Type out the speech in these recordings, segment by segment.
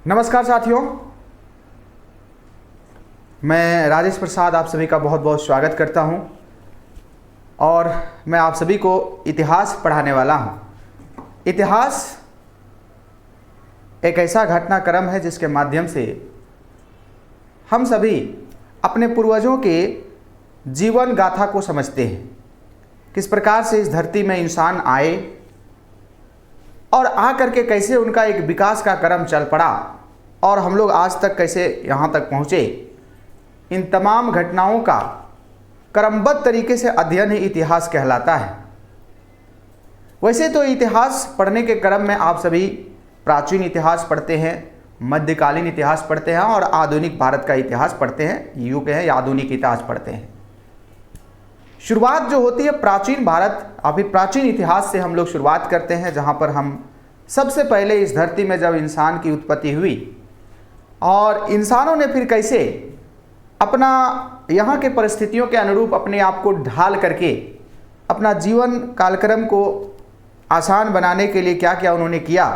नमस्कार साथियों, मैं राजेश प्रसाद आप सभी का बहुत बहुत स्वागत करता हूं और मैं आप सभी को इतिहास पढ़ाने वाला हूं। इतिहास एक ऐसा घटनाक्रम है जिसके माध्यम से हम सभी अपने पूर्वजों के जीवन गाथा को समझते हैं। किस प्रकार से इस धरती में इंसान आए और आकर के कैसे उनका एक विकास का क्रम चल पड़ा और हम लोग आज तक कैसे यहाँ तक पहुँचे। इन तमाम घटनाओं का क्रमबद्ध तरीके से अध्ययन ही इतिहास कहलाता है। वैसे तो इतिहास पढ़ने के क्रम में आप सभी प्राचीन इतिहास पढ़ते हैं, मध्यकालीन इतिहास पढ़ते हैं और आधुनिक भारत का इतिहास पढ़ते हैं, युग है या आधुनिक इतिहास पढ़ते हैं। शुरुआत जो होती है प्राचीन भारत अभी प्राचीन इतिहास से हम लोग शुरुआत करते हैं, जहाँ पर हम सबसे पहले इस धरती में जब इंसान की उत्पत्ति हुई और इंसानों ने फिर कैसे अपना यहाँ के परिस्थितियों के अनुरूप अपने आप को ढाल करके अपना जीवन कालक्रम को आसान बनाने के लिए क्या क्या उन्होंने किया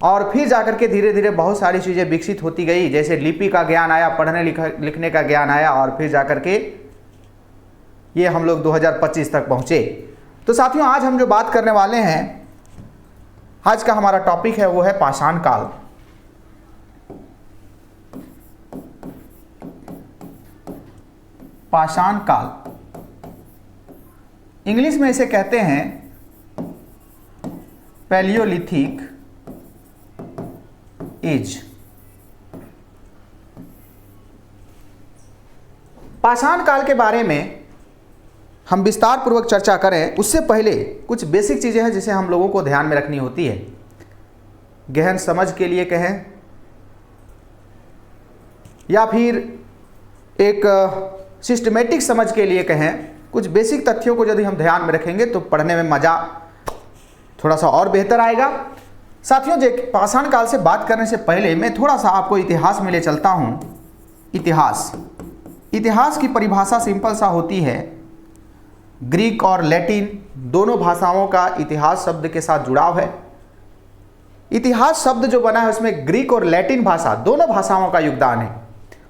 और फिर जाकर के धीरे धीरे बहुत सारी चीज़ें विकसित होती गई। जैसे लिपि का ज्ञान आया, पढ़ने लिखने का ज्ञान आया और फिर जाकर के ये हम लोग 2025 तक पहुँचे। तो साथियों, आज हम जो बात करने वाले हैं, आज का हमारा टॉपिक है वो है पाषाण काल। पाषाण काल इंग्लिश में इसे कहते हैं पैलियोलिथिक एज। पाषाण काल के बारे में हम विस्तार पूर्वक चर्चा करें उससे पहले कुछ बेसिक चीज़ें हैं जिसे हम लोगों को ध्यान में रखनी होती है। गहन समझ के लिए कहें या फिर एक सिस्टमेटिक समझ के लिए कहें, कुछ बेसिक तथ्यों को यदि हम ध्यान में रखेंगे तो पढ़ने में मज़ा थोड़ा सा और बेहतर आएगा। साथियों, पाषाण काल से बात करने से पहले मैं थोड़ा सा आपको इतिहास में ले चलता हूँ। इतिहास की परिभाषा सिंपल सा होती है, ग्रीक और लैटिन दोनों भाषाओं का इतिहास शब्द के साथ जुड़ाव है। इतिहास शब्द जो बना है उसमें ग्रीक और लैटिन भाषा दोनों भाषाओं का योगदान है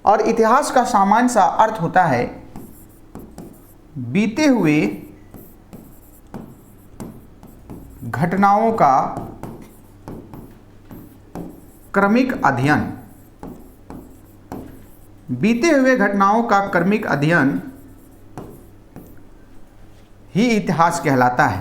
और इतिहास का सामान्य सा अर्थ होता है बीते हुए घटनाओं का क्रमिक अध्ययन। बीते हुए घटनाओं का क्रमिक अध्ययन ही इतिहास कहलाता है।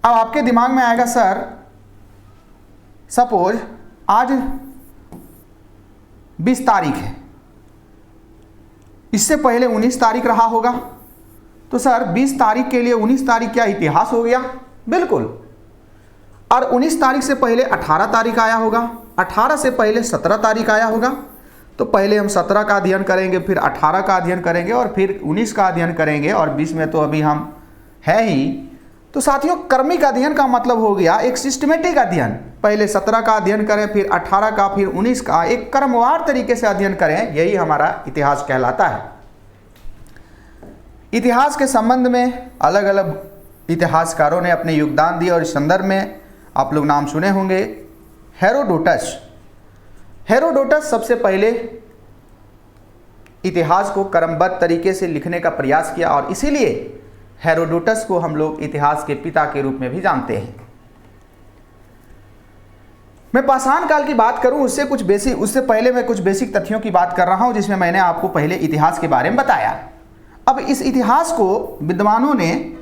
अब आपके दिमाग में आएगा, सर सपोज आज 20 तारीख है, इससे पहले 19 तारीख रहा होगा, तो सर 20 तारीख के लिए 19 तारीख क्या इतिहास हो गया? बिल्कुल। और 19 तारीख से पहले 18 तारीख आया होगा, 18 से पहले 17 तारीख आया होगा, तो पहले हम 17 का अध्ययन करेंगे, फिर 18 का अध्ययन करेंगे और फिर 19 का अध्ययन करेंगे और 20 में तो अभी हम हैं ही। तो साथियों, क्रमिक अध्ययन का मतलब हो गया एक सिस्टमेटिक अध्ययन। पहले 17 का अध्ययन करें, फिर 18 का, फिर 19 का, एक क्रमवार तरीके से अध्ययन करें, यही हमारा इतिहास कहलाता है। इतिहास के संबंध में अलग अलग इतिहासकारों ने अपने योगदान दिए और इस संदर्भ में आप लोग नाम सुने होंगे। हेरोडोटस सबसे पहले इतिहास को क्रमबद्ध तरीके से लिखने का प्रयास किया और इसीलिए हेरोडोटस को हम लोग इतिहास के पिता के रूप में भी जानते हैं। मैं पाषाण काल की बात करूं उससे पहले मैं कुछ बेसिक तथ्यों की बात कर रहा हूं जिसमें मैंने आपको पहले इतिहास के बारे में बताया। अब इस इतिहास को विद्वानों ने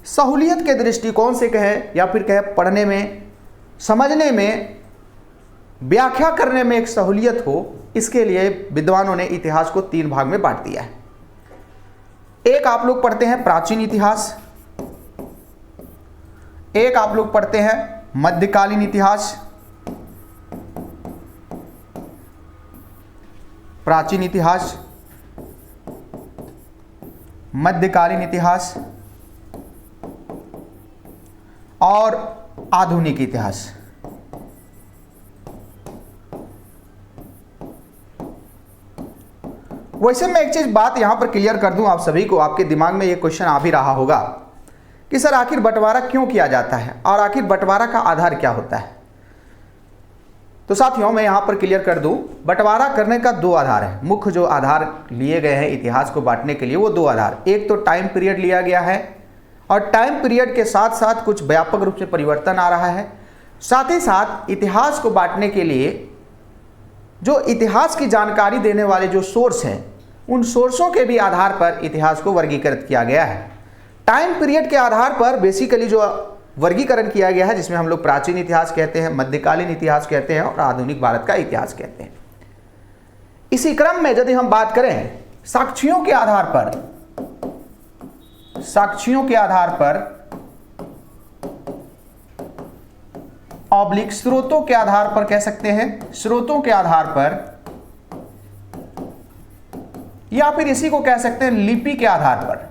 सहूलियत के दृष्टिकोण से कहे या फिर कहे पढ़ने में, समझने में, व्याख्या करने में एक सहूलियत हो, इसके लिए विद्वानों ने इतिहास को 3 भाग में बांट दिया है। एक आप लोग पढ़ते हैं प्राचीन इतिहास, एक आप लोग पढ़ते हैं मध्यकालीन इतिहास। प्राचीन इतिहास, मध्यकालीन इतिहास और आधुनिक इतिहास। वैसे मैं एक चीज़ बात यहाँ पर क्लियर कर दूँ आप सभी को, आपके दिमाग में ये क्वेश्चन आ भी रहा होगा कि सर आखिर बंटवारा क्यों किया जाता है और आखिर बंटवारा का आधार क्या होता है। तो साथियों मैं यहाँ पर क्लियर कर दूँ, बंटवारा करने का दो आधार है। मुख्य जो आधार लिए गए हैं इतिहास को बांटने के लिए वो दो आधार, एक तो टाइम पीरियड लिया गया है और टाइम पीरियड के साथ साथ कुछ व्यापक रूप से परिवर्तन आ रहा है। साथ ही साथ इतिहास को बांटने के लिए जो इतिहास की जानकारी देने वाले जो सोर्स हैं उन सोर्सों के भी आधार पर इतिहास को वर्गीकृत किया गया है। टाइम पीरियड के आधार पर बेसिकली जो वर्गीकरण किया गया है, जिसमें हम लोग प्राचीन इतिहास कहते हैं, मध्यकालीन इतिहास कहते हैं और आधुनिक भारत का इतिहास कहते हैं। इसी क्रम में यदि हम बात करें साक्ष्यों के आधार पर ऑब्लिक स्रोतों के आधार पर कह सकते हैं, स्रोतों के आधार पर, या फिर इसी को कह सकते हैं लिपि के आधार पर,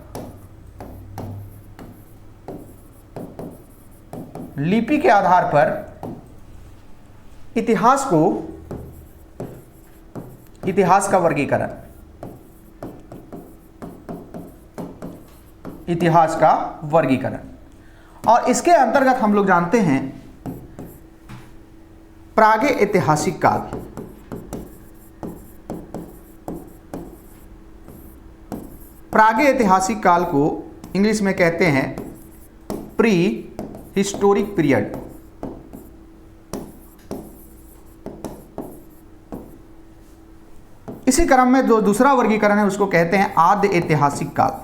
लिपि के आधार पर इतिहास का वर्गीकरण, इतिहास का वर्गीकरण। और इसके अंतर्गत हम लोग जानते हैं प्रागैतिहासिक काल, प्रागैतिहासिक काल को इंग्लिश में कहते हैं प्री हिस्टोरिक पीरियड। इसी क्रम में जो दूसरा वर्गीकरण है उसको कहते हैं आद्य ऐतिहासिक काल।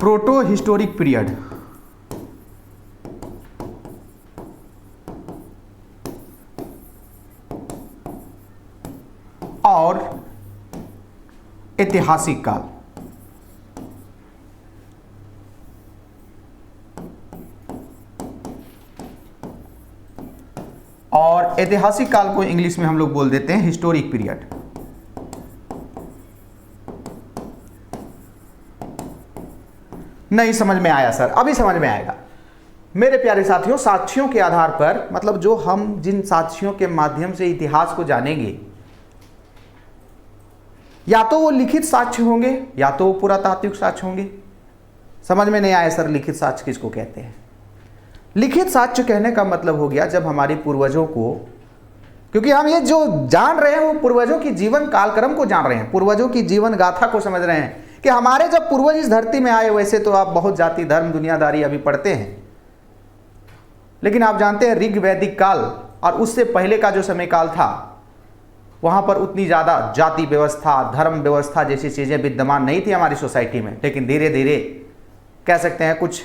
Proto historic period. और ऐतिहासिक काल। और ऐतिहासिक काल को इंग्लिश में हम लोग बोल देते हैं हिस्टोरिक पीरियड। नहीं समझ में आया सर? अभी समझ में आएगा। मेरे प्यारे साथियों, साक्ष्यों के आधार पर मतलब जो हम जिन साक्ष्यों के माध्यम से इतिहास को जानेंगे, या तो वो लिखित साक्ष्य होंगे या तो वो पुरातात्विक साक्ष्य होंगे। समझ में नहीं आया सर लिखित साक्ष्य किसको कहते हैं? लिखित साक्ष्य कहने का मतलब हो गया जब हमारे पूर्वजों को, क्योंकि हम ये जो जान रहे हैं वो पूर्वजों की जीवन कालक्रम को जान रहे हैं, पूर्वजों की जीवन गाथा को समझ रहे हैं कि हमारे जब पूर्वज इस धरती में आए, वैसे तो आप बहुत जाति धर्म दुनियादारी अभी पढ़ते हैं, लेकिन आप जानते हैं ऋग वैदिक काल और उससे पहले का जो समय काल था वहाँ पर उतनी ज़्यादा जाति व्यवस्था धर्म व्यवस्था जैसी चीज़ें विद्यमान नहीं थी हमारी सोसाइटी में। लेकिन धीरे धीरे कह सकते हैं कुछ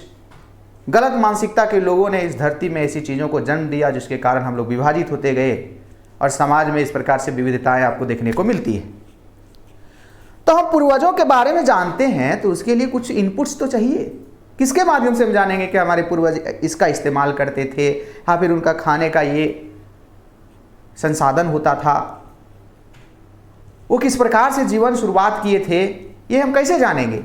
गलत मानसिकता के लोगों ने इस धरती में ऐसी चीज़ों को जन्म दिया, जिसके कारण हम लोग विभाजित होते गए और समाज में इस प्रकार से विविधताएं आपको देखने को मिलती है। तो हम पूर्वजों के बारे में जानते हैं तो उसके लिए कुछ इनपुट्स तो चाहिए। किसके माध्यम से हम जानेंगे कि हमारे पूर्वज इसका इस्तेमाल करते थे या फिर उनका खाने का ये संसाधन होता था, वो किस प्रकार से जीवन शुरुआत किए थे, ये हम कैसे जानेंगे?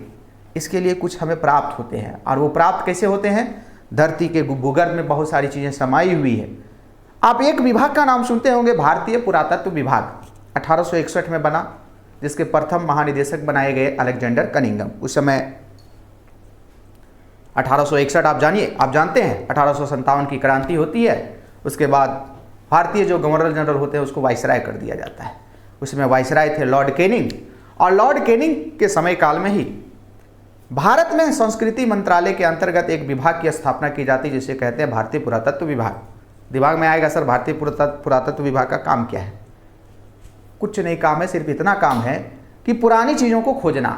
इसके लिए कुछ हमें प्राप्त होते हैं। और वो प्राप्त कैसे होते हैं? धरती के भूगर्भ में बहुत सारी चीज़ें समाई हुई है। आप एक विभाग का नाम सुनते होंगे, भारतीय पुरातत्व विभाग 1861 में बना, जिसके प्रथम महानिदेशक बनाए गए अलेक्जेंडर कनिंघम। उस समय 1861 आप जानते हैं 1857 की क्रांति होती है। उसके बाद भारतीय जो गवर्नर जनरल होते हैं उसको वाइसराय कर दिया जाता है। उसमें वाइसराय थे लॉर्ड कैनिंग, और लॉर्ड कैनिंग के समय काल में ही भारत में संस्कृति मंत्रालय के अंतर्गत एक विभाग की स्थापना की जाती है जिसे कहते हैं भारतीय पुरातत्व विभाग। दिमाग में आएगा सर भारतीय पुरातत्व विभाग का काम क्या है? कुछ नहीं काम है, सिर्फ इतना काम है कि पुरानी चीज़ों को खोजना।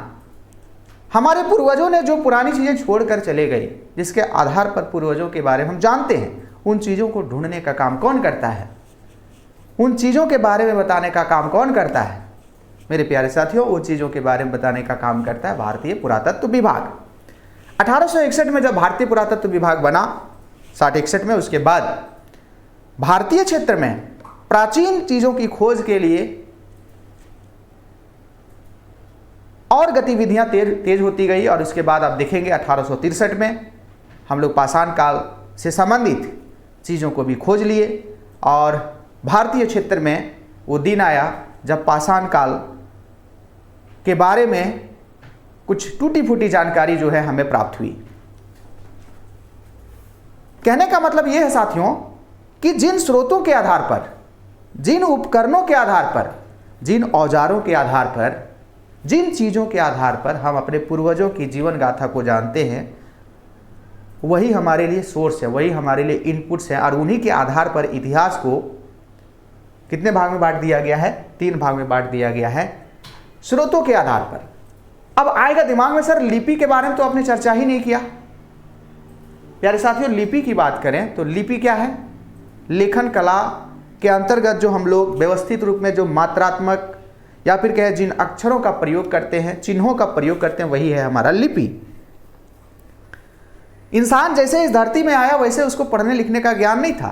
हमारे पूर्वजों ने जो पुरानी चीज़ें छोड़कर चले गए, जिसके आधार पर पूर्वजों के बारे में हम जानते हैं, उन चीज़ों को ढूंढने का काम कौन करता है? उन चीज़ों के बारे में बताने का काम कौन करता है? मेरे प्यारे साथियों, उन चीज़ों के बारे में बताने का काम करता है भारतीय पुरातत्व विभाग। 1861 में जब भारतीय पुरातत्व विभाग बना, 60-61 में, उसके बाद भारतीय क्षेत्र में प्राचीन चीज़ों की खोज के लिए और गतिविधियां तेज होती गई। और उसके बाद आप देखेंगे 1863 में हम लोग पाषाण काल से संबंधित चीज़ों को भी खोज लिए और भारतीय क्षेत्र में वो दिन आया जब पाषाण काल के बारे में कुछ टूटी फूटी जानकारी जो है हमें प्राप्त हुई। कहने का मतलब यह है साथियों कि जिन स्रोतों के आधार पर, जिन उपकरणों के आधार पर, जिन औजारों के आधार पर, जिन चीज़ों के आधार पर हम अपने पूर्वजों की जीवन गाथा को जानते हैं, वही हमारे लिए सोर्स है, वही हमारे लिए इनपुट्स हैं और उन्हीं के आधार पर इतिहास को कितने भाग में बांट दिया गया है? 3 भाग में बांट दिया गया है स्रोतों के आधार पर। अब आएगा दिमाग में, सर लिपि के बारे में तो आपने चर्चा ही नहीं किया। प्यारे साथियों, लिपि की बात करें तो लिपि क्या है? लेखन कला के अंतर्गत जो हम लोग व्यवस्थित रूप में जो मात्रात्मक या फिर कहें जिन अक्षरों का प्रयोग करते हैं, चिन्हों का प्रयोग करते हैं, वही है हमारा लिपि। इंसान जैसे इस धरती में आया वैसे उसको पढ़ने लिखने का ज्ञान नहीं था।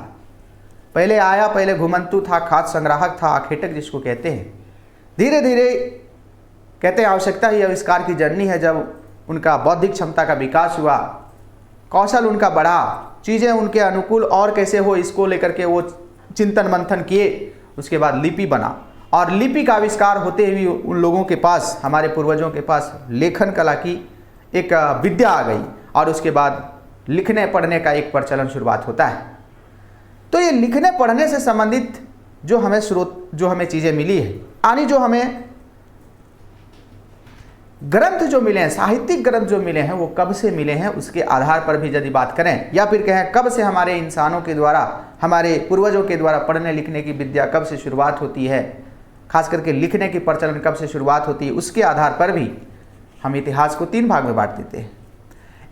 पहले आया, पहले घुमंतु था, खाद्य संग्राहक था, आखेटक जिसको कहते हैं। धीरे धीरे कहते हैं आवश्यकता ही आविष्कार की जर्नी है। जब उनका बौद्धिक क्षमता का विकास हुआ, कौशल उनका बढ़ा, चीज़ें उनके अनुकूल और कैसे हो इसको लेकर के वो चिंतन मंथन किए, उसके बाद लिपि बना। और लिपि का आविष्कार होते हुए उन लोगों के पास, हमारे पूर्वजों के पास लेखन कला की एक विद्या आ गई और उसके बाद लिखने पढ़ने का एक प्रचलन शुरुआत होता है। तो ये लिखने पढ़ने से संबंधित जो हमें स्रोत, जो हमें चीज़ें मिली है, यानी जो हमें ग्रंथ जो मिले हैं, साहित्यिक ग्रंथ जो मिले हैं, वो कब से मिले हैं उसके आधार पर भी यदि बात करें, या फिर कहें कब से हमारे इंसानों के द्वारा, हमारे पूर्वजों के द्वारा पढ़ने लिखने की विद्या कब से शुरुआत होती है, खास करके लिखने की प्रचलन कब से शुरुआत होती है, उसके आधार पर भी हम इतिहास को 3 भाग में बांट देते हैं।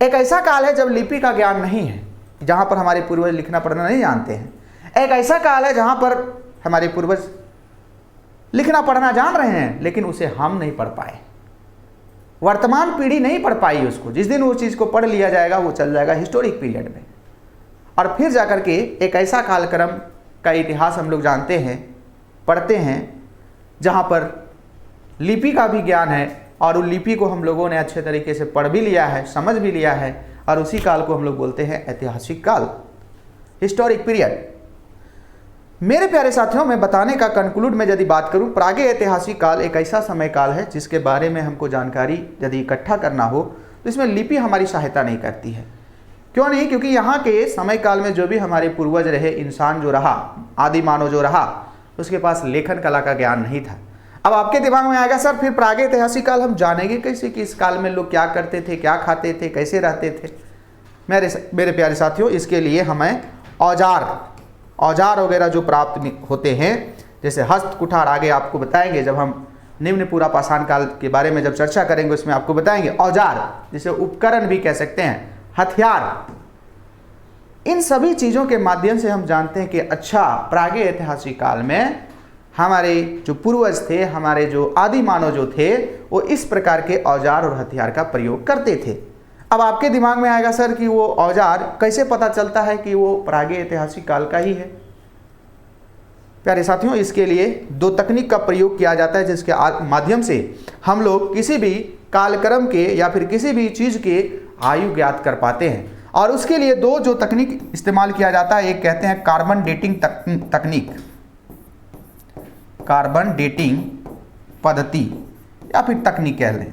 एक ऐसा काल है जब लिपि का ज्ञान नहीं है, जहाँ पर हमारे पूर्वज लिखना पढ़ना नहीं जानते हैं। एक ऐसा काल है जहाँ पर हमारे पूर्वज लिखना पढ़ना जान रहे हैं लेकिन उसे हम नहीं पढ़ पाए, वर्तमान पीढ़ी नहीं पढ़ पाई उसको। जिस दिन वो चीज़ को पढ़ लिया जाएगा वो चल जाएगा हिस्टोरिक पीरियड में, और फिर जाकर के एक ऐसा कालक्रम का इतिहास हम लोग जानते हैं, पढ़ते हैं, जहाँ पर लिपि का भी ज्ञान है और उस लिपि को हम लोगों ने अच्छे तरीके से पढ़ भी लिया है, समझ भी लिया है, और उसी काल को हम लोग बोलते हैं ऐतिहासिक काल, हिस्टोरिक पीरियड। मेरे प्यारे साथियों, मैं बताने का कंक्लूड में यदि बात करूं, प्रागे ऐतिहासिक काल एक ऐसा समय काल है जिसके बारे में हमको जानकारी यदि इकट्ठा करना हो तो इसमें लिपि हमारी सहायता नहीं करती है। क्यों नहीं? क्योंकि यहाँ के समय काल में जो भी हमारे पूर्वज रहे, इंसान जो रहा, आदि मानव जो रहा, उसके पास लेखन कला का ज्ञान नहीं था। अब आपके दिमाग में आएगा, सर फिर प्रागे ऐतिहासिक काल हम जानेंगे कैसे कि इस काल में लोग क्या करते थे, क्या खाते थे, कैसे रहते थे? मेरे प्यारे साथियों, इसके लिए हमें औजार वगैरह जो प्राप्त होते हैं, जैसे हस्त कुठार, आगे आपको बताएंगे जब हम निम्न पूरा पाषाण काल के बारे में जब चर्चा करेंगे उसमें आपको बताएंगे। औजार जिसे उपकरण भी कह सकते हैं, हथियार, इन सभी चीज़ों के माध्यम से हम जानते हैं कि अच्छा, प्रागे ऐतिहासिक काल में हमारे जो पूर्वज थे, हमारे जो आदि मानव जो थे, वो इस प्रकार के औजार और हथियार का प्रयोग करते थे। अब आपके दिमाग में आएगा, सर कि वो औजार कैसे पता चलता है कि वो प्रागे ऐतिहासिक काल का ही है? प्यारे साथियों, इसके लिए 2 तकनीक का प्रयोग किया जाता है जिसके माध्यम से हम लोग किसी भी कालक्रम के या फिर किसी भी चीज़ के आयु ज्ञात कर पाते हैं। और उसके लिए 2 जो तकनीक इस्तेमाल किया जाता है, एक कहते हैं कार्बन डेटिंग तकनीक, कार्बन डेटिंग पद्धति या फिर तकनीक कह लें,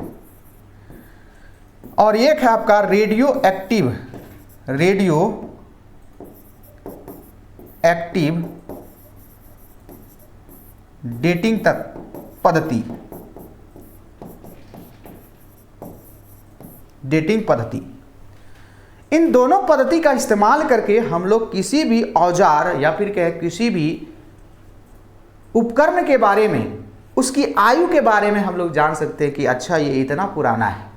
और एक है आपका रेडियो एक्टिव डेटिंग पद्धति। इन दोनों पद्धति का इस्तेमाल करके हम लोग किसी भी औजार या फिर कह किसी भी उपकरण के बारे में, उसकी आयु के बारे में हम लोग जान सकते हैं कि अच्छा ये इतना पुराना है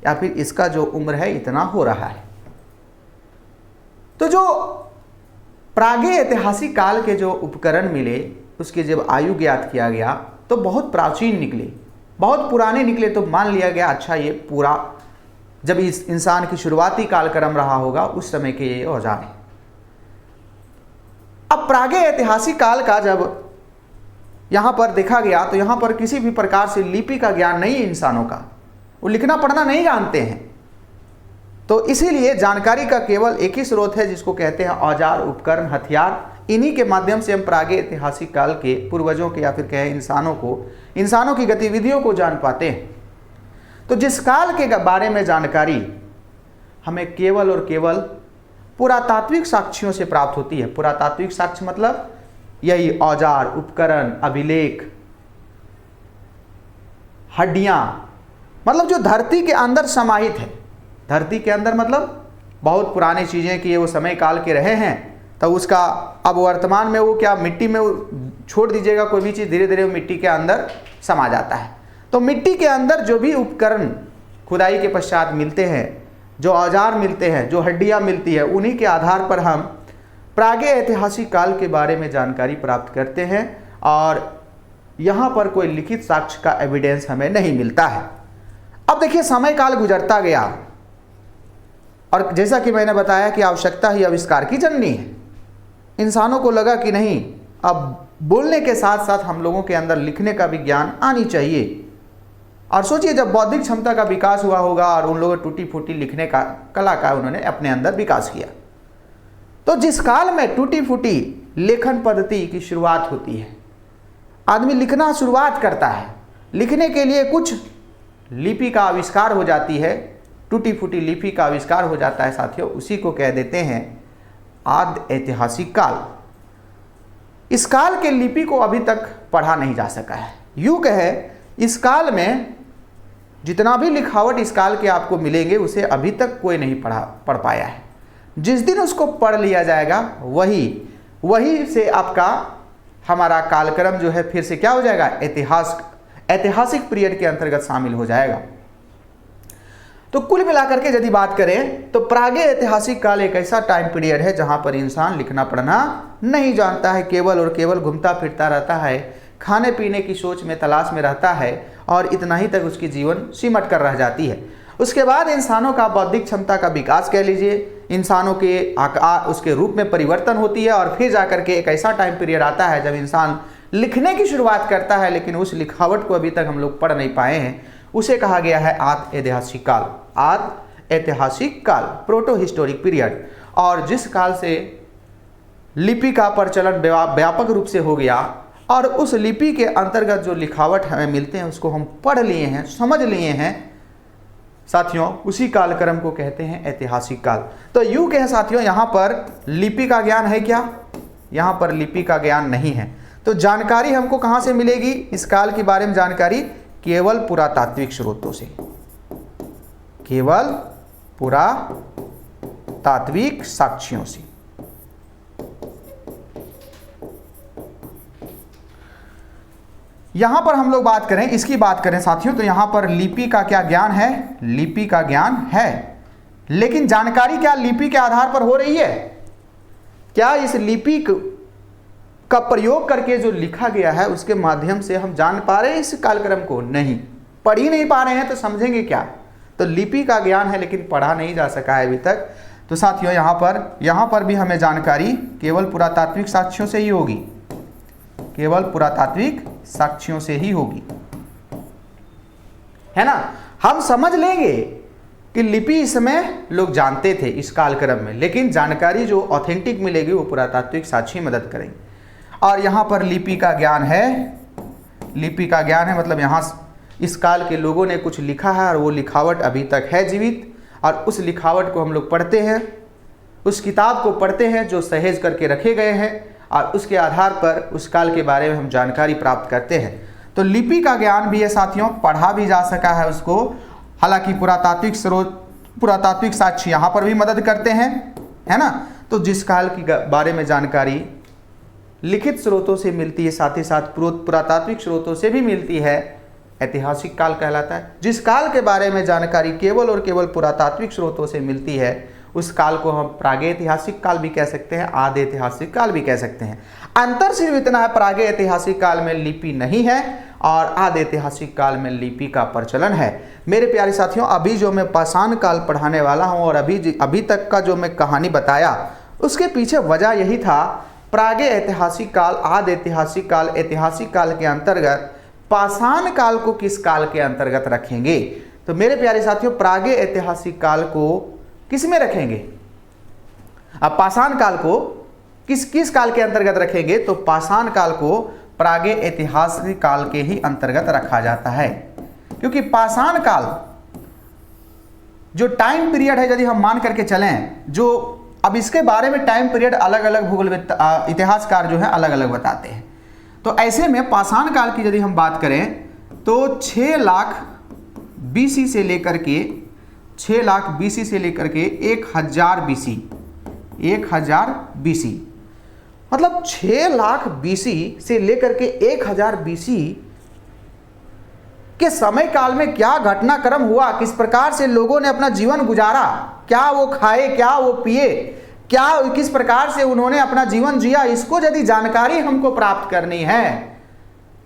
या फिर इसका जो उम्र है इतना हो रहा है। तो जो प्रागे ऐतिहासिक काल के जो उपकरण मिले उसके जब आयु ज्ञात किया गया तो बहुत प्राचीन निकले, बहुत पुराने निकले। तो मान लिया गया अच्छा ये पूरा जब इस इंसान की शुरुआती कालक्रम रहा होगा उस समय के ये औजार हैं। अब प्रागे ऐतिहासिक काल का जब यहाँ पर देखा गया तो यहाँ पर किसी भी प्रकार से लिपि का ज्ञान नहीं है इंसानों का, वो लिखना पढ़ना नहीं जानते हैं। तो इसीलिए जानकारी का केवल एक ही स्रोत है जिसको कहते हैं औजार, उपकरण, हथियार। इन्हीं के माध्यम से हम प्रागैतिहासिक काल के पूर्वजों के या फिर कहें इंसानों की गतिविधियों को जान पाते हैं। तो जिस काल के बारे में जानकारी हमें केवल और केवल पुरातात्विक साक्ष्यों से प्राप्त होती है। पुरातात्विक साक्ष्य मतलब यही औजार, उपकरण, अभिलेख, हड्डियां, मतलब जो धरती के अंदर समाहित है। धरती के अंदर मतलब बहुत पुरानी चीजें कि वो समय काल के रहे हैं, तो उसका अब वर्तमान में वो क्या मिट्टी में छोड़ दीजिएगा कोई भी चीज़, धीरे धीरे वो मिट्टी के अंदर समा जाता है। तो मिट्टी के अंदर जो भी उपकरण खुदाई के पश्चात मिलते हैं, जो औजार मिलते हैं, जो हड्डियां मिलती है, उन्हीं के आधार पर हम प्रागैतिहासिक काल के बारे में जानकारी प्राप्त करते हैं। और यहाँ पर कोई लिखित साक्ष्य का एविडेंस हमें नहीं मिलता है। अब देखिए समय काल गुजरता गया और जैसा कि मैंने बताया कि आवश्यकता ही आविष्कार की जननी है। इंसानों को लगा कि नहीं, अब बोलने के साथ साथ हम लोगों के अंदर लिखने का भी ज्ञान आनी चाहिए। और सोचिए जब बौद्धिक क्षमता का विकास हुआ होगा और उन लोगों टूटी फूटी लिखने का कला का उन्होंने अपने अंदर विकास किया, तो जिस काल में टूटी फूटी लेखन पद्धति की शुरुआत होती है, आदमी लिखना शुरुआत करता है, लिखने के लिए कुछ लिपि का आविष्कार हो जाती है, टूटी फूटी लिपि का आविष्कार हो जाता है साथियों, उसी को कह देते हैं आदि ऐतिहासिक काल। इस काल के लिपि को अभी तक पढ़ा नहीं जा सका है। यूं कहे इस काल में जितना भी लिखावट इस काल के आपको मिलेंगे उसे अभी तक कोई नहीं पढ़ पाया है। जिस दिन उसको पढ़ लिया जाएगा वही से आपका हमारा कालक्रम जो है फिर से क्या हो जाएगा, ऐतिहासिक पीरियड के अंतर्गत शामिल हो जाएगा। तो कुल मिलाकर के यदि बात करें तो प्रागैतिहासिक काल एक ऐसा टाइम पीरियड है जहां पर इंसान लिखना पढ़ना नहीं जानता है, केवल और केवल घूमता फिरता रहता है, खाने पीने की सोच में तलाश में रहता है और इतना ही तक उसकी जीवन सिमट कर रह जाती है। उसके बाद इंसानों का बौद्धिक क्षमता का विकास कह लीजिए, इंसानों के आकार उसके रूप में परिवर्तन होती है और फिर जाकर के एक ऐसा टाइम पीरियड आता है जब इंसान लिखने की शुरुआत करता है, लेकिन उस लिखावट को अभी तक हम लोग पढ़ नहीं पाए हैं। उसे कहा गया है आदि ऐतिहासिक काल। आदि ऐतिहासिक काल, प्रोटो हिस्टोरिक पीरियड। और जिस काल से लिपि का प्रचलन व्यापक रूप से हो गया और उस लिपि के अंतर्गत जो लिखावट हमें मिलते हैं उसको हम पढ़ लिए हैं, समझ लिए हैं साथियों, उसी कालक्रम को कहते हैं ऐतिहासिक काल। तो यूं कहें साथियों, यहाँ पर लिपि का ज्ञान है क्या? यहाँ पर लिपि का ज्ञान नहीं है। तो जानकारी हमको कहाँ से मिलेगी इस काल के बारे में? जानकारी केवल पुरातात्विक स्रोतों से, केवल पुरातात्विक साक्ष्यों से। यहां पर हम लोग बात करें, इसकी बात करें साथियों, तो यहां पर लिपि का क्या ज्ञान है? लिपि का ज्ञान है, लेकिन जानकारी क्या लिपि के आधार पर हो रही है? क्या इस लिपि का प्रयोग करके जो लिखा गया है उसके माध्यम से हम जान पा रहे हैं इस कालक्रम को? नहीं, पढ़ ही नहीं पा रहे हैं तो समझेंगे क्या? तो लिपि का ज्ञान है लेकिन पढ़ा नहीं जा सका है अभी तक। तो साथियों यहां पर भी हमें जानकारी केवल पुरातात्विक साक्ष्यों से ही होगी, केवल पुरातात्विक साक्ष्यों से ही होगी, है ना। हम समझ लेंगे कि लिपि इस समय लोग जानते थे इस कालक्रम में, लेकिन जानकारी जो ऑथेंटिक मिलेगी वो पुरातात्विक साक्ष्य मदद करेंगे। और यहाँ पर लिपि का ज्ञान है, लिपि का ज्ञान है मतलब यहाँ इस काल के लोगों ने कुछ लिखा है और वो लिखावट अभी तक है जीवित, और उस लिखावट को हम लोग पढ़ते हैं, उस किताब को पढ़ते हैं जो सहेज करके रखे गए हैं, और उसके आधार पर उस काल के बारे में हम जानकारी प्राप्त करते हैं। तो लिपि का ज्ञान भी है साथियों, पढ़ा भी जा सका है उसको। हालांकि पुरातात्विक स्रोत, पुरातात्विक साक्ष्य यहाँ पर भी मदद करते हैं, है ना। तो जिस काल की बारे में जानकारी लिखित स्रोतों से मिलती है, साथ ही साथ पुरातात्विक स्रोतों से भी मिलती है, ऐतिहासिक काल कहलाता है। जिस काल के बारे में जानकारी केवल और केवल पुरातात्विक स्रोतों से मिलती है उस काल को हम प्रागैतिहासिक काल भी कह सकते हैं, आदि ऐतिहासिक काल भी कह सकते हैं। अंतर सिर्फ इतना है, प्रागैतिहासिक काल में लिपि नहीं है और आदि ऐतिहासिक काल में लिपि का प्रचलन है। मेरे प्यारे साथियों, अभी जो मैं पाषाण काल पढ़ाने वाला हूं और अभी तक का जो मैं कहानी बताया उसके पीछे वजह यही था, प्रागैतिहासिक काल, आदि ऐतिहासिक काल, ऐतिहासिक काल के अंतर्गत पाषाण काल को किस काल के अंतर्गत रखेंगे। तो मेरे प्यारे साथियों, प्रागैतिहासिक काल को किस में रखेंगे? अब पाषाण काल को किस काल के अंतर्गत रखेंगे? तो पाषाण काल को प्रागे ऐतिहासिक काल के ही अंतर्गत रखा जाता है, क्योंकि पाषाण काल जो टाइम पीरियड है, यदि हम मान करके चलें, जो अब इसके बारे में टाइम पीरियड अलग अलग भूगोल इतिहासकार जो है अलग अलग बताते हैं। तो ऐसे में पाषाण काल की यदि हम बात करें तो 6 लाख BC से लेकर के 6 लाख BC से लेकर के 1000 BC, मतलब 6 लाख BC से लेकर के 1000 BC के समय काल में क्या घटनाक्रम हुआ, किस प्रकार से लोगों ने अपना जीवन गुजारा, क्या वो खाए, क्या वो पिए, क्या किस प्रकार से उन्होंने अपना जीवन जिया, इसको यदि जानकारी हमको प्राप्त करनी है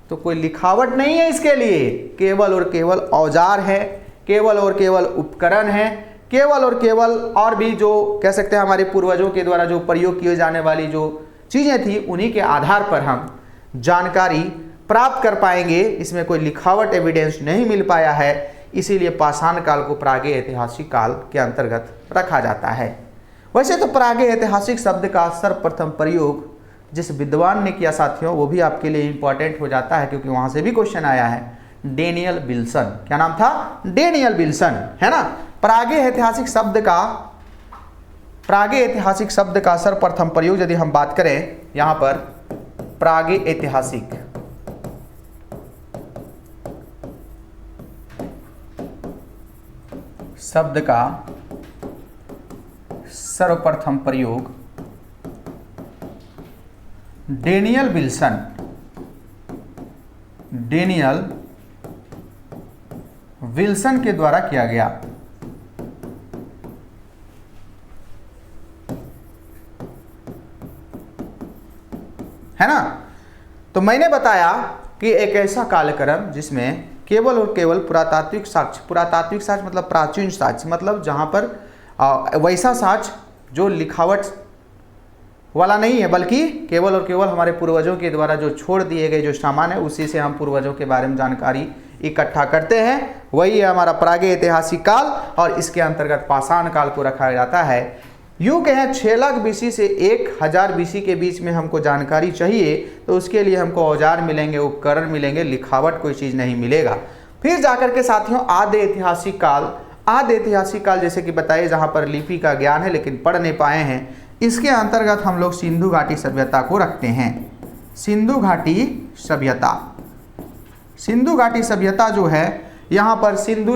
तो कोई लिखावट नहीं है इसके लिए, केवल और केवल औजार है, केवल और केवल उपकरण है, केवल और केवल और भी जो कह सकते हैं हमारे पूर्वजों के द्वारा जो प्रयोग किए जाने वाली जो चीज़ें थी, उन्हीं के आधार पर हम जानकारी प्राप्त कर पाएंगे। इसमें कोई लिखावट एविडेंस नहीं मिल पाया है, इसीलिए पाषाण काल को प्रागे ऐतिहासिक काल के अंतर्गत रखा जाता है। वैसे तो प्रागे ऐतिहासिक शब्द का सर्वप्रथम प्रयोग जिस विद्वान ने किया साथियों, वो भी आपके लिए इंपॉर्टेंट हो जाता है, क्योंकि वहां से भी क्वेश्चन आया है, डेनियल विल्सन। क्या नाम था? डेनियल विल्सन, है ना। प्रागे ऐतिहासिक शब्द का सर्वप्रथम प्रयोग यदि हम बात करें, यहां पर प्रागे ऐतिहासिक शब्द का सर्वप्रथम प्रयोग डेनियल विल्सन के द्वारा किया गया। है ना। तो मैंने बताया कि एक ऐसा कालक्रम जिसमें केवल और केवल पुरातात्विक साक्ष्य मतलब प्राचीन साक्ष्य, मतलब जहां पर वैसा साक्ष्य जो लिखावट वाला नहीं है, बल्कि केवल और केवल हमारे पूर्वजों के द्वारा जो छोड़ दिए गए जो सामान है, उसी से हम पूर्वजों के बारे में जानकारी इकट्ठा करते हैं, वही है हमारा प्रागे ऐतिहासिक काल, और इसके अंतर्गत पाषाण काल को रखा जाता है। यूँ कहें 6 लाख BC से 1000 BC के बीच में हमको जानकारी चाहिए, तो उसके लिए हमको औजार मिलेंगे, उपकरण मिलेंगे, लिखावट कोई चीज़ नहीं मिलेगा। फिर जाकर के साथियों आद्य ऐतिहासिक काल जैसे कि बताइए, जहाँ पर लिपि का ज्ञान है लेकिन पढ़ नहीं पाए हैं, इसके अंतर्गत हम लोग सिंधु घाटी सभ्यता को रखते हैं। सिंधु घाटी सभ्यता जो है, यहाँ पर सिंधि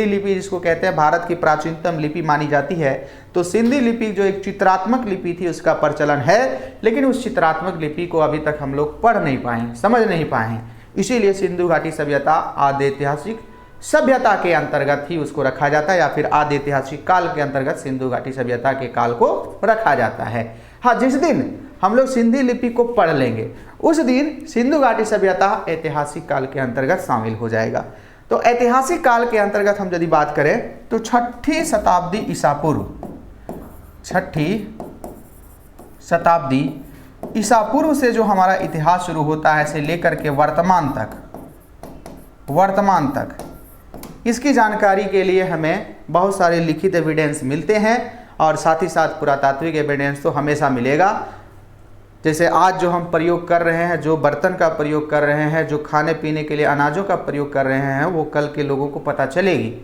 लिपि जिसको कहते हैं भारत की प्राचीनतम लिपि मानी जाती है, तो सिंधी लिपि जो एक चित्रात्मक लिपि थी उसका प्रचलन है, लेकिन उस चित्रात्मक लिपि को अभी तक हम लोग पढ़ नहीं पाए, समझ नहीं पाए हैं, इसीलिए सिंधु घाटी सभ्यता आद्य ऐतिहासिक सभ्यता के अंतर्गत ही उसको रखा जाता है, या फिर आद्य ऐतिहासिक काल के अंतर्गत सिंधु घाटी सभ्यता के काल को रखा जाता है। हाँ, जिस दिन हम लोग सिंधी लिपि को पढ़ लेंगे उस दिन सिंधु घाटी सभ्यता ऐतिहासिक काल के अंतर्गत शामिल हो जाएगा। तो ऐतिहासिक काल के अंतर्गत हम यदि बात करें तो 6ठी शताब्दी ईसा पूर्व से जो हमारा इतिहास शुरू होता है से लेकर के वर्तमान तक इसकी जानकारी के लिए हमें बहुत सारे लिखित एविडेंस मिलते हैं, और साथ ही साथ पुरातात्विक एविडेंस तो हमेशा मिलेगा। जैसे आज जो हम प्रयोग कर रहे हैं, जो बर्तन का प्रयोग कर रहे हैं, जो खाने पीने के लिए अनाजों का प्रयोग कर रहे हैं, वो कल के लोगों को पता चलेगी,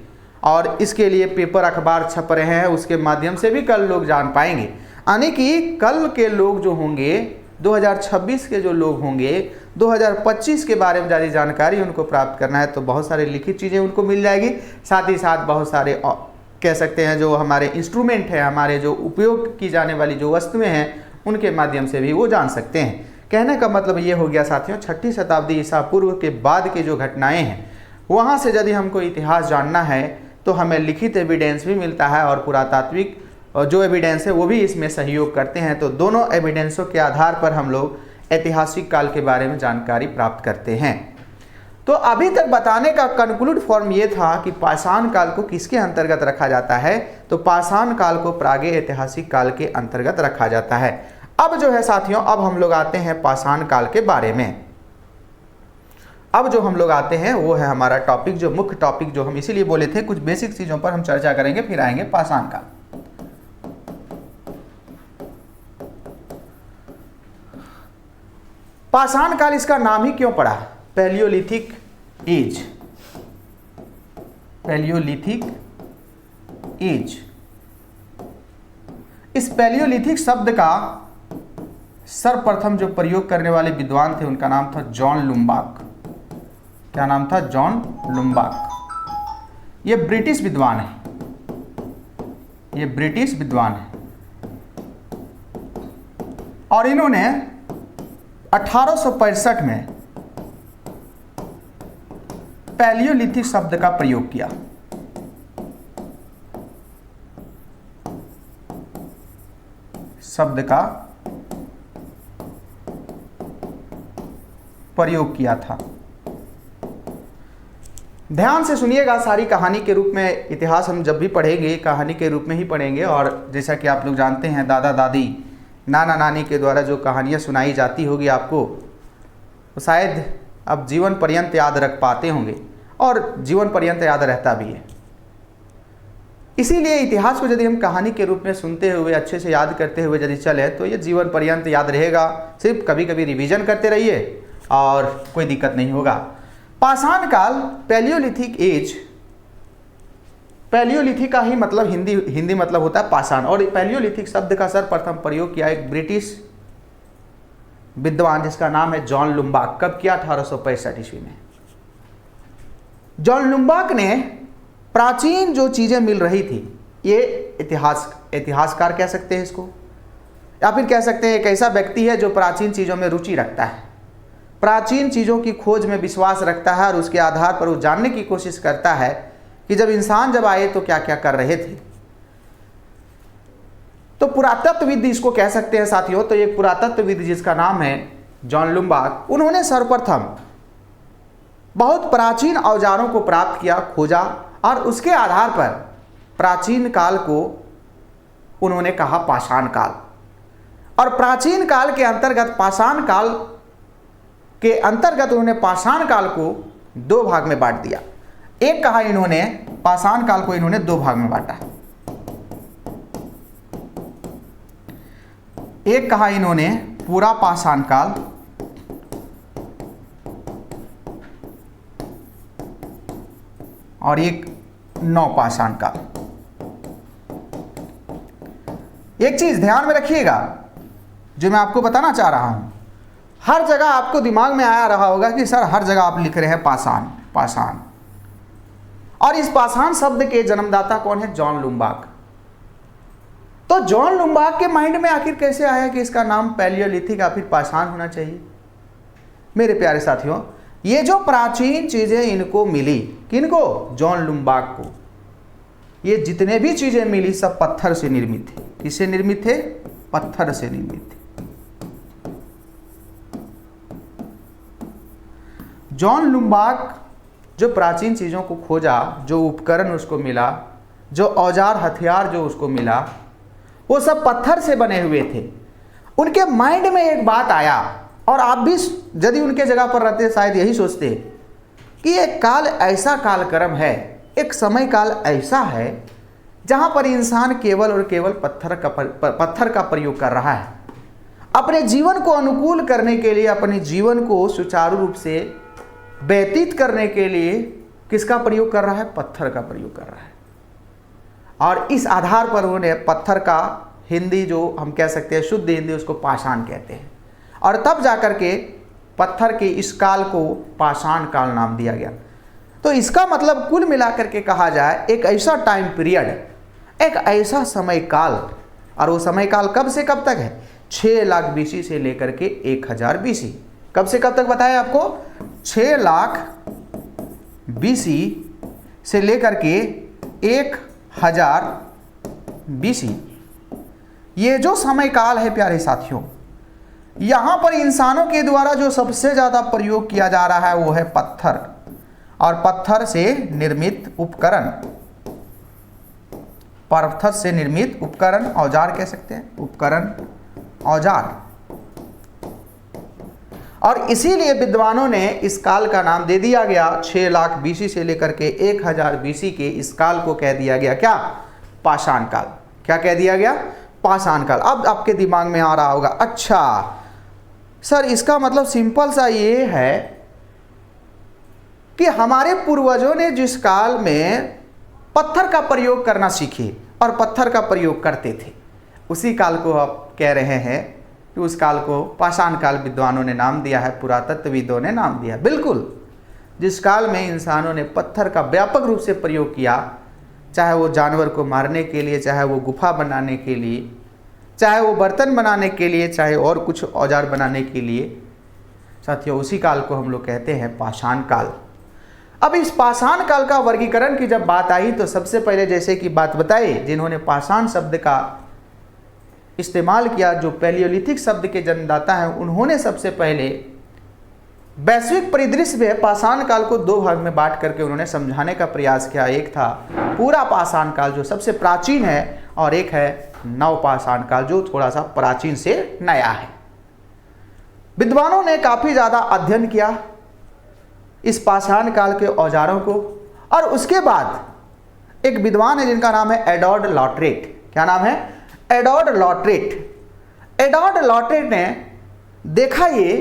और इसके लिए पेपर अखबार छप रहे हैं, उसके माध्यम से भी कल लोग जान पाएंगे। यानी कि कल के लोग जो होंगे, 2026 के जो लोग होंगे, 2025 के बारे में ज़्यादा जानकारी उनको प्राप्त करना है, तो बहुत सारे लिखित चीज़ें उनको मिल जाएगी। साथ ही साथ बहुत सारे कह सकते हैं जो हमारे इंस्ट्रूमेंट हैं, हमारे जो उपयोग की जाने वाली जो वस्तुएं हैं, उनके माध्यम से भी वो जान सकते हैं। कहने का मतलब ये हो गया साथियों, 6ठी शताब्दी ईसा पूर्व के बाद की जो घटनाएं हैं, वहाँ से यदि हमको इतिहास जानना है तो हमें लिखित एविडेंस भी मिलता है, और पुरातात्विक जो एविडेंस है वो भी इसमें सहयोग करते हैं। तो दोनों एविडेंसों के आधार पर हम लोग ऐतिहासिक काल के बारे में जानकारी प्राप्त करते हैं। तो अभी तक बताने का कंक्लूड फॉर्म ये था कि पाषाण काल को किसके अंतर्गत रखा जाता है, तो पाषाण काल को प्रागे ऐतिहासिक काल के अंतर्गत रखा जाता है। अब जो है साथियों, अब हम लोग आते हैं पाषाण काल के बारे में। अब जो हम लोग आते हैं वो है हमारा टॉपिक, जो मुख्य टॉपिक जो हम इसीलिए बोले थे, कुछ बेसिक चीजों पर हम चर्चा करेंगे, फिर आएंगे पाषाण काल। पाषाण काल इसका नाम ही क्यों पड़ा? Palaeolithic age, palaeolithic age. इस पैलियोलिथिक शब्द का सर्वप्रथम जो प्रयोग करने वाले विद्वान थे उनका नाम था जॉन लुम्बाक। क्या नाम था? जॉन लुम्बाक। ये ब्रिटिश विद्वान है, ये ब्रिटिश विद्वान है और इन्होंने 1865 में पैलियोलिथिक शब्द का प्रयोग किया। शब्द का प्रयोग किया था। ध्यान से सुनिएगा, सारी कहानी के रूप में इतिहास हम जब भी पढ़ेंगे कहानी के रूप में ही पढ़ेंगे। और जैसा कि आप लोग जानते हैं, दादा दादी नाना नानी के द्वारा जो कहानियाँ सुनाई जाती होगी आपको, तो शायद आप जीवन पर्यंत याद रख पाते होंगे और जीवन पर्यंत याद रहता भी है। इसीलिए इतिहास को यदि हम कहानी के रूप में सुनते हुए अच्छे से याद करते हुए यदि चले तो ये जीवन पर्यंत याद रहेगा। सिर्फ कभी कभी रिवीजन करते रहिए और कोई दिक्कत नहीं होगा। पाषाण काल, पैलियोलिथिक एज, पैलियोलिथिक का ही मतलब हिंदी मतलब होता है पाषाण, और पैलियोलिथिक शब्द का सर्वप्रथम प्रयोग किया एक ब्रिटिश विद्वान जिसका नाम है जॉन लुम्बाक। कब किया? 1865 ईस्वी में। जॉन लुम्बाक ने प्राचीन जो चीजें मिल रही थी, ये इतिहासकार कह सकते हैं इसको, या फिर कह सकते हैं एक ऐसा व्यक्ति है जो प्राचीन चीजों में रुचि रखता है, प्राचीन चीजों की खोज में विश्वास रखता है और उसके आधार पर वो जानने की कोशिश करता है कि जब इंसान जब आए तो क्या क्या कर रहे थे। तो पुरातत्वविद इसको कह सकते हैं साथियों। तो एक पुरातत्वविद जिसका नाम है जॉन लुम्बाक, उन्होंने सर्वप्रथम बहुत प्राचीन औजारों को प्राप्त किया, खोजा और उसके आधार पर प्राचीन काल को उन्होंने कहा पाषाण काल। और प्राचीन काल के अंतर्गत पाषाण काल के अंतर्गत उन्होंने पाषाण काल को दो भाग में बांट दिया। एक कहा इन्होंने पाषाण काल को इन्होंने दो भाग में बांटा। एक कहा इन्होंने पूरा पाषाण काल, और एक नवपाषाण काल। एक चीज ध्यान में रखिएगा जो मैं आपको बताना चाह रहा हूं, हर जगह आपको दिमाग में आया रहा होगा कि सर हर जगह आप लिख रहे हैं पाषाण पाषाण, और इस पाषाण शब्द के जन्मदाता कौन है? जॉन लुम्बाक। तो जॉन लुम्बाक के माइंड में आखिर कैसे आया कि इसका नाम पैलियोलिथिक या फिर पाषाण होना चाहिए? मेरे प्यारे साथियों, ये जो प्राचीन चीजें इनको मिली, किनको? जॉन लुम्बाक को। ये जितने भी चीजें मिली सब पत्थर से निर्मित थे। किससे निर्मित थे? पत्थर से निर्मित थे। जॉन लुम्बाक जो प्राचीन चीजों को खोजा, जो उपकरण उसको मिला, जो औजार हथियार जो उसको मिला, वो सब पत्थर से बने हुए थे। उनके माइंड में एक बात आया, और आप भी यदि उनके जगह पर रहते शायद यही सोचते कि एक काल ऐसा कालक्रम है, एक समय काल ऐसा है जहां पर इंसान केवल और केवल पत्थर का प्रयोग कर रहा है। अपने जीवन को अनुकूल करने के लिए, अपने जीवन को सुचारू रूप से व्यतीत करने के लिए किसका प्रयोग कर रहा है? पत्थर का प्रयोग कर रहा है। और इस आधार पर उन्होंने पत्थर का हिंदी जो हम कह सकते हैं शुद्ध हिंदी, उसको पाषाण कहते हैं। और तब जाकर के पत्थर के इस काल को पाषाण काल नाम दिया गया। तो इसका मतलब कुल मिलाकर के कहा जाए एक ऐसा टाइम पीरियड, एक ऐसा समय काल, और वो समय काल कब से कब तक है? 6 लाख BC से लेकर के 1000 BC। कब से कब तक बताया आपको? 6 लाख BC से लेकर के 1000 BC। ये जो समय काल है प्यारे साथियों, यहां पर इंसानों के द्वारा जो सबसे ज्यादा प्रयोग किया जा रहा है वो है पत्थर, और पत्थर से निर्मित उपकरण, पत्थर से निर्मित उपकरण, औजार कह सकते हैं, उपकरण, औजार। और इसीलिए विद्वानों ने इस काल का नाम दे दिया गया 6 लाख BC से लेकर के 1000 BC के इस काल को कह दिया गया क्या? पाषाण काल। क्या कह दिया गया? पाषाण काल। अब आपके दिमाग में आ रहा होगा, अच्छा सर इसका मतलब सिंपल सा ये है कि हमारे पूर्वजों ने जिस काल में पत्थर का प्रयोग करना सीखे और पत्थर का प्रयोग करते थे, उसी काल को आप कह रहे हैं कि उस काल को पाषाण काल विद्वानों ने नाम दिया है, पुरातत्वविदों ने नाम दिया। बिल्कुल, जिस काल में इंसानों ने पत्थर का व्यापक रूप से प्रयोग किया, चाहे वो जानवर को मारने के लिए, चाहे वो गुफा बनाने के लिए, चाहे वो बर्तन बनाने के लिए, चाहे और कुछ औजार बनाने के लिए, साथियों उसी काल को हम लोग कहते हैं पाषाण काल। अब इस पाषाण काल का वर्गीकरण की जब बात आई तो सबसे पहले जैसे कि बात बताई, जिन्होंने पाषाण शब्द का इस्तेमाल किया, जो पैलियोलिथिक शब्द के जन्मदाता हैं, उन्होंने सबसे पहले वैश्विक परिदृश्य में पाषाण काल को 2 भाग में बांट करके उन्होंने समझाने का प्रयास किया। एक था पूरा पाषाण काल जो सबसे प्राचीन है, और एक है नव पाषाण काल जो थोड़ा सा प्राचीन से नया है। विद्वानों ने काफी ज्यादा अध्ययन किया इस पाषाण काल के औजारों को, और उसके बाद एक विद्वान है जिनका नाम है एडवर्ड लॉटरेट। क्या नाम है? एडवर्ड लॉटरेट। एडवर्ड लॉटरेट ने देखा ये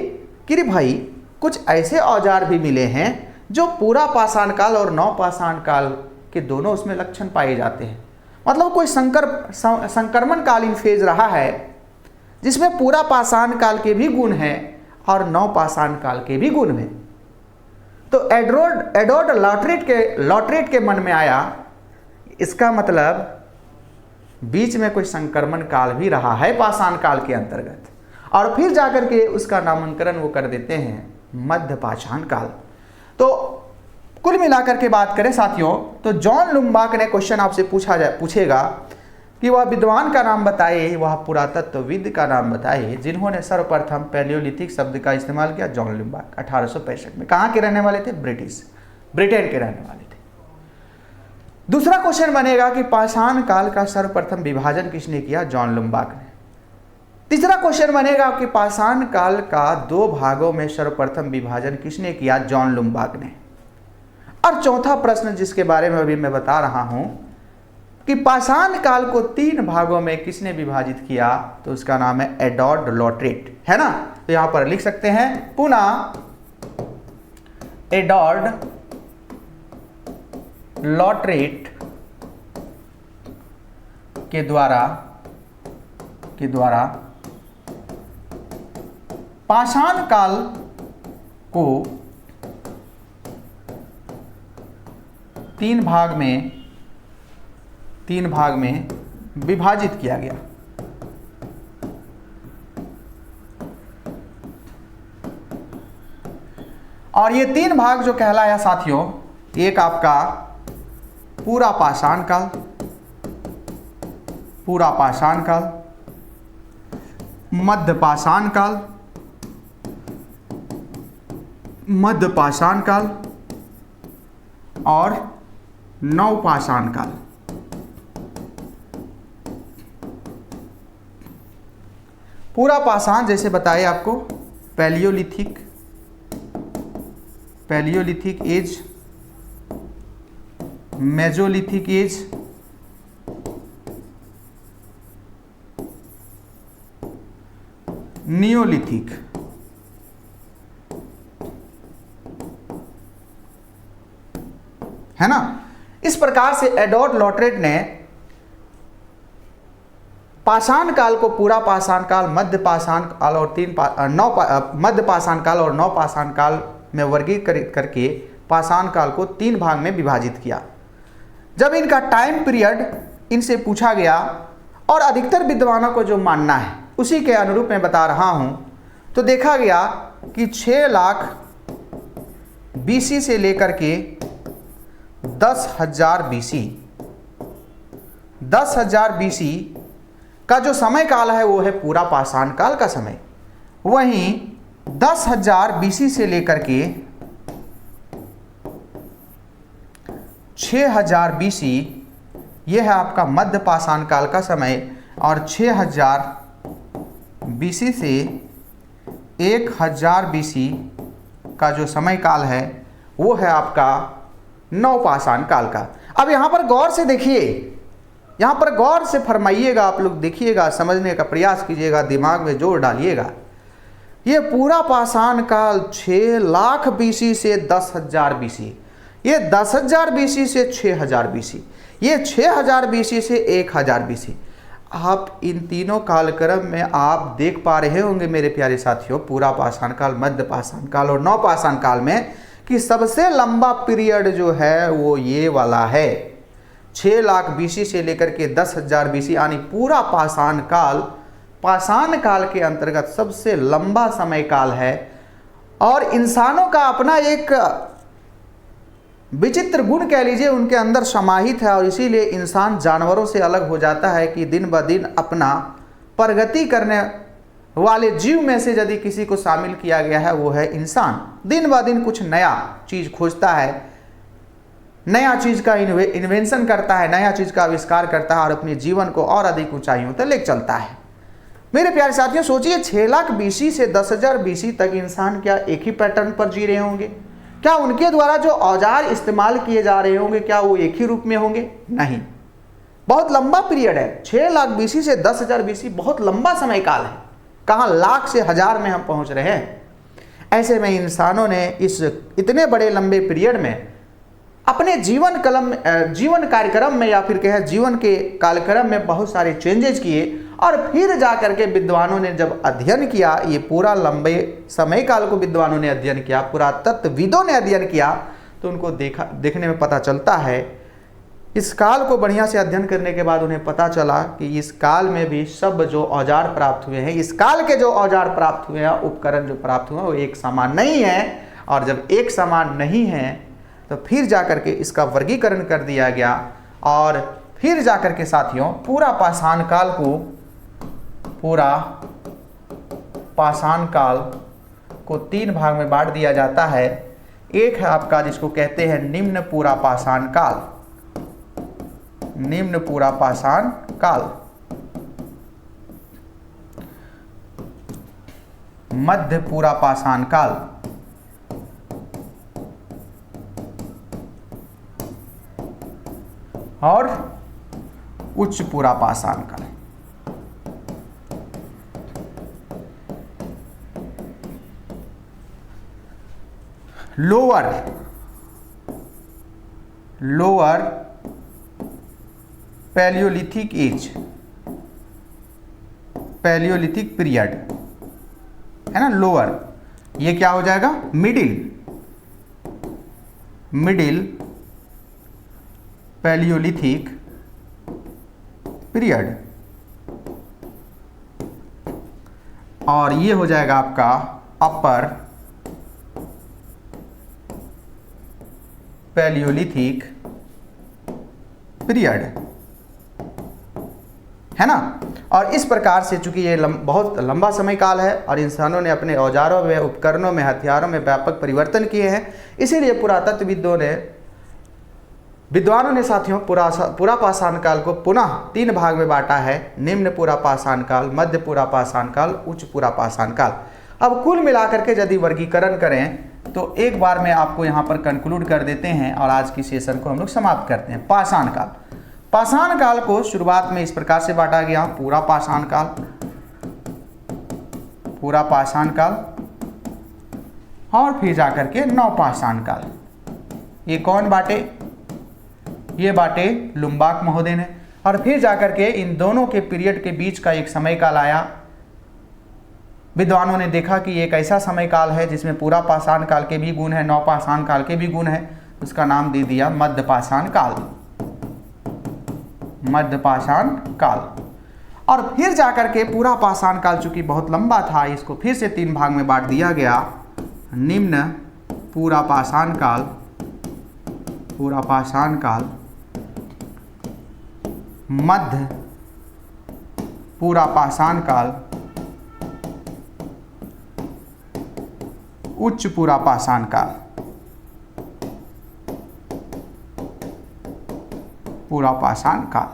कि रे भाई कुछ ऐसे औजार भी मिले हैं जो पूरा पाषाण काल और नव पाषाण काल के दोनों उसमें लक्षण पाए जाते हैं। मतलब कोई संक्रमण कालीन फेज रहा है जिसमें पूरा पाषाण काल के भी गुण हैं और नव पाषाण काल के भी गुण हैं। तो एडवर्ड लॉटरेट के मन में आया, इसका मतलब बीच में कोई संक्रमण काल भी रहा है पाषाण काल के अंतर्गत, और फिर जाकर के उसका नामकरण वो कर देते हैं मध्य पाषाण काल। तो कुल मिलाकर के बात करें साथियों, तो जॉन लुम्बार्क ने क्वेश्चन आपसे पूछेगा कि वह विद्वान का नाम बताइए, वह पुरातत्वविद का नाम बताइए जिन्होंने सर्वप्रथम पैलियोलिथिक शब्द का इस्तेमाल किया। जॉन लुम्बार्क 1865 में। कहाँ के रहने वाले थे? ब्रिटेन के रहने वाले थे। दूसरा क्वेश्चन बनेगा कि पाषाण काल का सर्वप्रथम विभाजन किसने किया? जॉन लुम्बार्क ने। तीसरा क्वेश्चन बनेगा कि पाषाण काल का 2 भागों में सर्वप्रथम विभाजन किसने किया? जॉन लुम्बार्क ने। और चौथा प्रश्न जिसके बारे में अभी मैं बता रहा हूं कि पाषाण काल को 3 भागों में किसने विभाजित किया, तो उसका नाम है एडवर्ड लॉटरेट, है ना। तो यहां पर लिख सकते हैं पुनः एडवर्ड लॉटरेट के द्वारा पाषाण काल को 3 भाग में विभाजित किया गया। और ये 3 भाग जो कहलाया साथियों, एक आपका पूरा पाषाण काल, मध्य पाषाण काल और नव पाषाण काल। पूरा पाषाण जैसे बताए आपको palaeolithic age, mesolithic age, neolithic. है ना। इस प्रकार से एडवर्ड लॉटरेट ने पाषाण काल को पूरा पाषाण काल, मध्य पाषाण काल और मध्य पाषाण काल और नव पाषाण काल में वर्गीकृत करके पाषाण काल को 3 भाग में विभाजित किया। जब इनका टाइम पीरियड इनसे पूछा गया और अधिकतर विद्वानों को जो मानना है उसी के अनुरूप मैं बता रहा हूं, तो देखा गया कि 6 लाख BC से लेकर के 10,000 BC का जो समय काल है वो है पूरा पाषाण काल का समय। वहीं 10,000 BC से लेकर के 6,000 BC ये है आपका मध्य पाषाण काल का समय, और 6,000 BC से 1000 BC का जो समय काल है वो है आपका नवपाषाण काल का। अब यहाँ पर गौर से देखिए, यहाँ पर गौर से फरमाइएगा, आप लोग देखिएगा, समझने का प्रयास कीजिएगा, दिमाग में जोर डालिएगा। ये पूरा पाषाण काल 6 लाख BC से 10,000 BC, ये 10,000 BC से 6,000 BC, ये 6,000 BC से 1,000 BC। आप इन तीनों कालक्रम में आप देख पा रहे होंगे मेरे प्यारे साथियों, पूरा पाषाण काल, मध्य पाषाण काल और नवपाषाण काल में, कि सबसे लंबा पीरियड जो है वो ये वाला है। 6 लाख BC से लेकर के 10,000 BC, यानी पूरा पाषाण काल के अंतर्गत सबसे लंबा समय काल है। और इंसानों का अपना एक विचित्र गुण कह लीजिए उनके अंदर समाहित है, और इसीलिए इंसान जानवरों से अलग हो जाता है कि दिन ब दिन अपना प्रगति करने वाले जीव में से यदि किसी को शामिल किया गया है वो है इंसान। दिन ब दिन कुछ नया चीज़ खोजता है, नया चीज़ का इन्वेंशन करता है, नया चीज़ का आविष्कार करता है और अपने जीवन को और अधिक ऊंचाइयों तक ले चलता है। मेरे प्यारे साथियों, सोचिए 6 लाख BC से 10,000 BC तक इंसान क्या एक ही पैटर्न पर जी रहे होंगे? क्या उनके द्वारा जो औजार इस्तेमाल किए जा रहे होंगे क्या वो एक ही रूप में होंगे? नहीं, बहुत लंबा पीरियड है। 6 लाख BC से 10,000 BC बहुत लंबा समय काल है। कहाँ लाख से हजार में हम पहुंच रहे हैं। ऐसे में इंसानों ने इस इतने बड़े लंबे पीरियड में अपने जीवन कार्यक्रम में, या फिर कहें जीवन के कालक्रम में बहुत सारे चेंजेस किए, और फिर जा करके विद्वानों ने जब अध्ययन किया, ये पूरा लंबे समय काल को विद्वानों ने अध्ययन किया, पुरातत्वविदों ने अध्ययन किया, तो उनको देखने में पता चलता है, इस काल को बढ़िया से अध्ययन करने के बाद उन्हें पता चला कि इस काल में भी सब जो औजार प्राप्त हुए हैं, इस काल के जो औजार प्राप्त हुए हैं, उपकरण जो प्राप्त हुए हैं, वो एक समान नहीं है। और जब एक समान नहीं है तो फिर जाकर के इसका वर्गीकरण कर दिया गया, और फिर जाकर के साथियों पूरा पाषाण काल को 3 भाग में बांट दिया जाता है। एक है आपका जिसको कहते हैं निम्न पूरा पाषाण काल, निम्न पूरा पाषाण काल, मध्य पूरा पाषाण काल और उच्च पूरा पाषाण काल। Lower palaeolithic age, palaeolithic period है ना, लोअर। ये क्या हो जाएगा? मिडिल पैलियोलिथिक पीरियड, और ये हो जाएगा आपका अपर पैलियोलिथिक पीरियड, है ना। और इस प्रकार से चूंकि ये बहुत लंबा समय काल है और इंसानों ने अपने औजारों में, उपकरणों में, हथियारों में व्यापक परिवर्तन किए हैं, इसीलिए विद्वानों ने साथियों पूरा पाषाण काल को पुनः 3 भाग में बांटा है। निम्न पूरा पाषाण काल, मध्य पूरा पाषाण काल, उच्च पूरा पाषाण काल। अब कुल मिलाकर के यदि वर्गीकरण करें तो एक बार में आपको यहाँ पर कंक्लूड कर देते हैं और आज की सेशन को हम लोग समाप्त करते हैं। पाषाण काल, पाषाण काल को शुरुआत में इस प्रकार से बांटा गया, पूरा पाषाण काल, पूरा पाषाण काल, और फिर जाकर के नवपाषाण काल। ये कौन बांटे? ये बांटे लुम्बाक महोदय ने। और फिर जाकर के इन दोनों के पीरियड के बीच का एक समय काल आया। विद्वानों ने देखा कि एक ऐसा समय काल है जिसमें पूरा पाषाण काल के भी गुण है, नवपाषाण काल के भी गुण है, उसका नाम दे दिया मध्य पाषाण काल, मध्य पाषाण काल। और फिर जाकर के पूरा पाषाण काल चूंकि बहुत लंबा था, इसको फिर से 3 भाग में बांट दिया गया। निम्न पूरा पाषाण काल, पूरा पाषाण काल, मध्य पूरा पाषाण काल, उच्च पूरा पाषाण काल, पूरा पाषाण काल।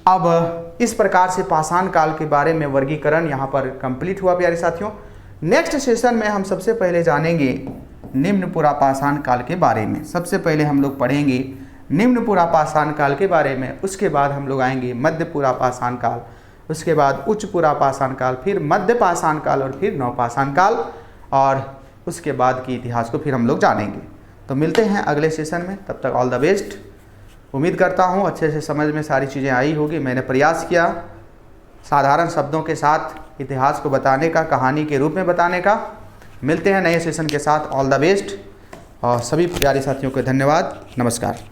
अब इस प्रकार से पाषाण काल के बारे में वर्गीकरण यहाँ पर कंप्लीट हुआ प्यारे साथियों। नेक्स्ट सेशन में हम सबसे पहले जानेंगे निम्न पुरापाषाण काल के बारे में। सबसे पहले हम लोग पढ़ेंगे निम्न पुरापाषाण काल के बारे में, उसके बाद हम लोग आएंगे मध्य पुरापाषाण काल, उसके बाद उच्च पुरापाषाण काल, फिर मध्य पाषाण काल और फिर नवपाषाण काल, और उसके बाद की इतिहास को फिर हम लोग जानेंगे। तो मिलते हैं अगले सेशन में, तब तक ऑल द बेस्ट। उम्मीद करता हूँ अच्छे से समझ में सारी चीज़ें आई होगी। मैंने प्रयास किया साधारण शब्दों के साथ इतिहास को बताने का, कहानी के रूप में बताने का। मिलते हैं नए सेशन के साथ, ऑल द बेस्ट, और सभी प्यारे साथियों को धन्यवाद, नमस्कार।